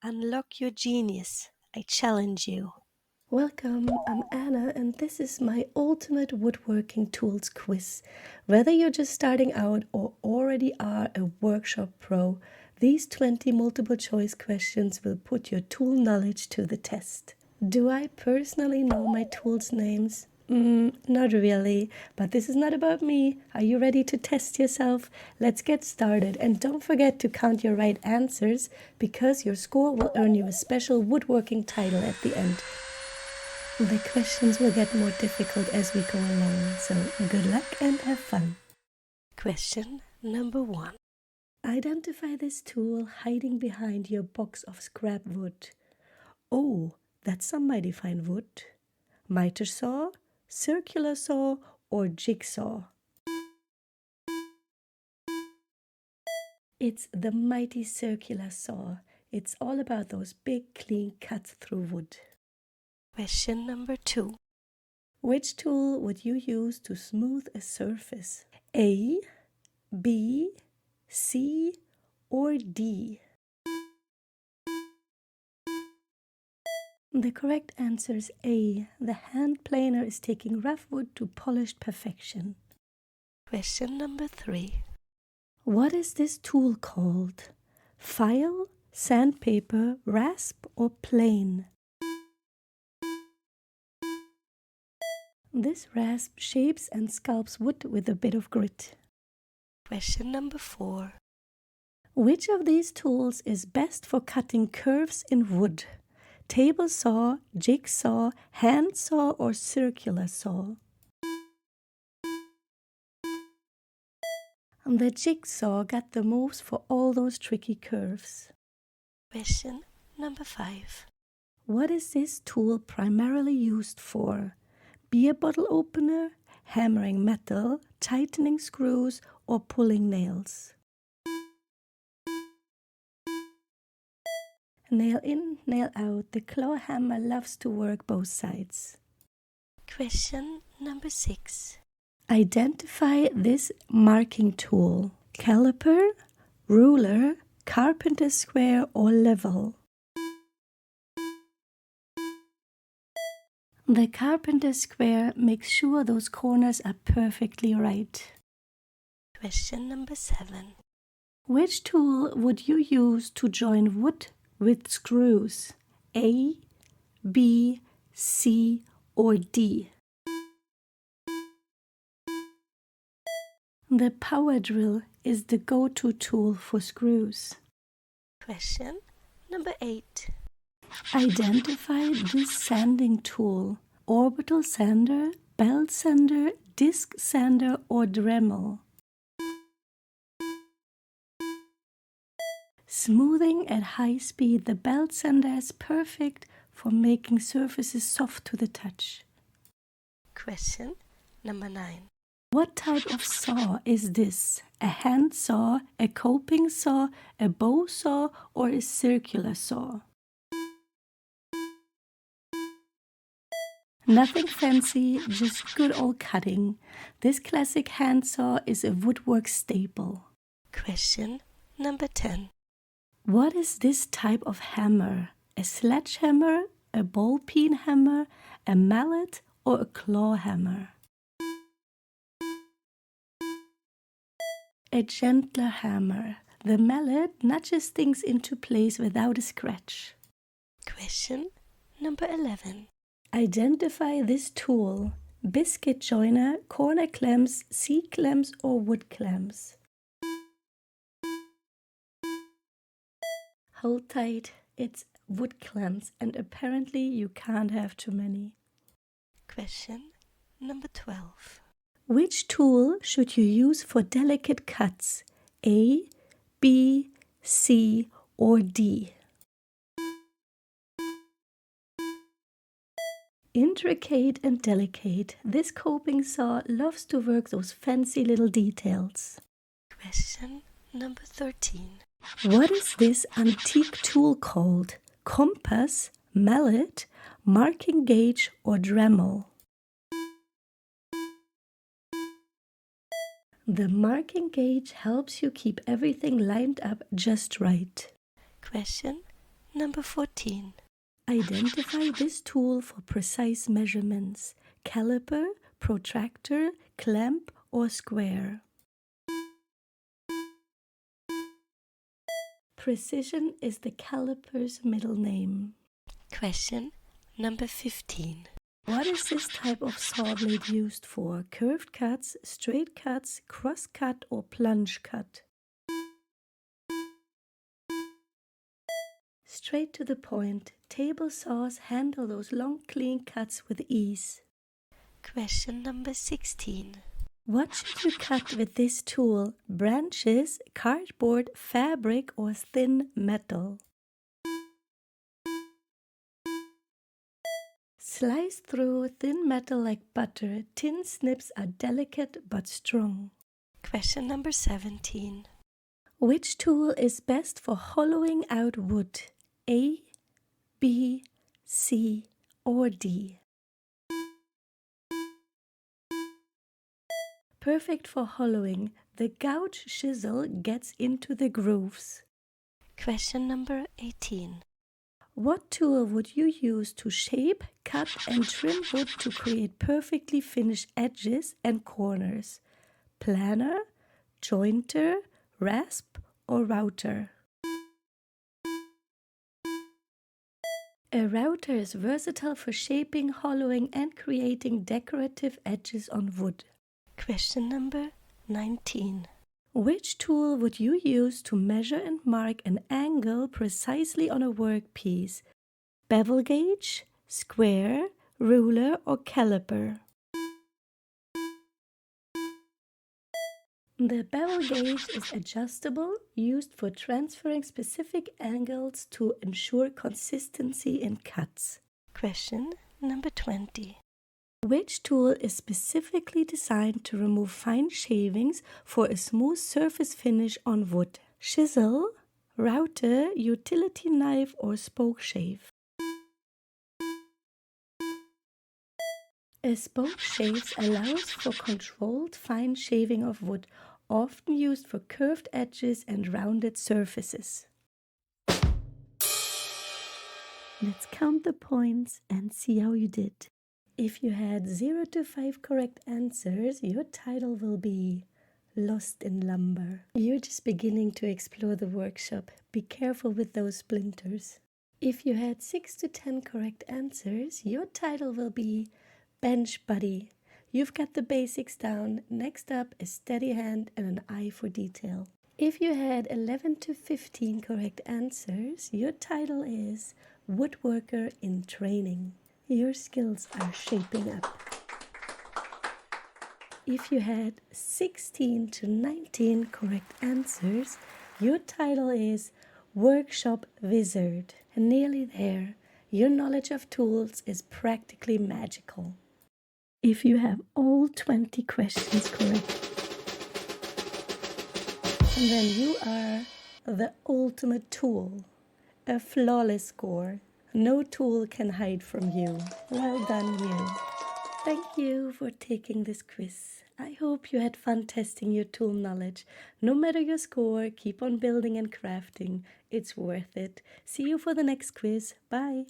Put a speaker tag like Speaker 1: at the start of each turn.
Speaker 1: Unlock your genius. I challenge you.
Speaker 2: Welcome, I'm Anna, and this is my ultimate woodworking tools quiz. Whether you're just starting out or already are a workshop pro, these 20 multiple choice questions will put your tool knowledge to the test. Do I personally know my tools' names? Not really, but this is not about me. Are you ready to test yourself? Let's get started, and don't forget to count your right answers because your score will earn you a special woodworking title at the end. The questions will get more difficult as we go along, so good luck and have fun.
Speaker 1: Question number 1.
Speaker 2: Identify this tool hiding behind your box of scrap wood. Oh, that's some mighty fine wood. Miter saw, circular saw, or jigsaw? It's the mighty circular saw. It's all about those big, clean cuts through wood.
Speaker 1: Question number 2.
Speaker 2: Which tool would you use to smooth a surface? A, B, C, or D? The correct answer is A. The hand planer is taking rough wood to polished perfection.
Speaker 1: Question number 3.
Speaker 2: What is this tool called? File, sandpaper, rasp, or plane? This rasp shapes and sculpts wood with a bit of grit.
Speaker 1: Question number 4.
Speaker 2: Which of these tools is best for cutting curves in wood? Table saw, jigsaw, hand saw, or circular saw? The jigsaw got the moves for all those tricky curves.
Speaker 1: Question number 5.
Speaker 2: What is this tool primarily used for? Beer bottle opener, hammering metal, tightening screws, or pulling nails? Nail in, nail out. The claw hammer loves to work both sides.
Speaker 1: Question number 6.
Speaker 2: Identify this marking tool. Caliper, ruler, carpenter square, or level? The carpenter square makes sure those corners are perfectly right.
Speaker 1: Question number 7.
Speaker 2: Which tool would you use to join wood with screws? A, B, C, or D? The power drill is the go-to tool for screws.
Speaker 1: Question number 8.
Speaker 2: Identify this sanding tool. Orbital sander, belt sander, disc sander, or Dremel? Smoothing at high speed, the belt sander is perfect for making surfaces soft to the touch.
Speaker 1: Question number 9.
Speaker 2: What type of saw is this? A hand saw, a coping saw, a bow saw, or a circular saw? Nothing fancy, just good old cutting. This classic hand saw is a woodwork staple.
Speaker 1: Question number 10.
Speaker 2: What is this type of hammer? A sledgehammer, a ball peen hammer, a mallet, or a claw hammer? A gentler hammer. The mallet nudges things into place without a scratch.
Speaker 1: Question number 11.
Speaker 2: Identify this tool. Biscuit joiner, corner clamps, C-clamps, or wood clamps? Hold tight, it's wood clamps, and apparently you can't have too many.
Speaker 1: Question number 12.
Speaker 2: Which tool should you use for delicate cuts? A, B, C, or D? Intricate and delicate, this coping saw loves to work those fancy little details.
Speaker 1: Question number 13.
Speaker 2: What is this antique tool called? Compass, mallet, marking gauge, or Dremel? The marking gauge helps you keep everything lined up just right.
Speaker 1: Question number 14.
Speaker 2: Identify this tool for precise measurements: caliper, protractor, clamp, or square. Precision is the caliper's middle name.
Speaker 1: Question number 15.
Speaker 2: What is this type of saw blade used for? Curved cuts, straight cuts, cross cut, or plunge cut? Straight to the point. Table saws handle those long, clean cuts with ease.
Speaker 1: Question number 16.
Speaker 2: What should you cut with this tool? Branches, cardboard, fabric, or thin metal? Slice through thin metal like butter. Tin snips are delicate but strong.
Speaker 1: Question number 17.
Speaker 2: Which tool is best for hollowing out wood? A, B, C, or D? Perfect for hollowing. The gouge chisel gets into the grooves.
Speaker 1: Question number 18.
Speaker 2: What tool would you use to shape, cut, and trim wood to create perfectly finished edges and corners? Planer, jointer, rasp, or router? A router is versatile for shaping, hollowing, and creating decorative edges on wood.
Speaker 1: Question number 19.
Speaker 2: Which tool would you use to measure and mark an angle precisely on a workpiece? Bevel gauge, square, ruler, or caliper? The bevel gauge is adjustable, used for transferring specific angles to ensure consistency in cuts.
Speaker 1: Question number 20.
Speaker 2: Which tool is specifically designed to remove fine shavings for a smooth surface finish on wood? Chisel, router, utility knife, or spoke shave? A spoke shave allows for controlled fine shaving of wood, often used for curved edges and rounded surfaces. Let's count the points and see how you did. If you had 0 to 5 correct answers, your title will be Lost in Lumber. You're just beginning to explore the workshop. Be careful with those splinters. If you had 6 to 10 correct answers, your title will be Bench Buddy. You've got the basics down. Next up, a steady hand and an eye for detail. If you had 11 to 15 correct answers, your title is Woodworker in Training. Your skills are shaping up. If you had 16 to 19 correct answers, your title is Workshop Wizard. And nearly there, your knowledge of tools is practically magical. If you have all 20 questions correct, then you are the ultimate tool, a flawless score. No tool can hide from you. Well done, you. Thank you for taking this quiz. I hope you had fun testing your tool knowledge. No matter your score, keep on building and crafting. It's worth it. See you for the next quiz. Bye.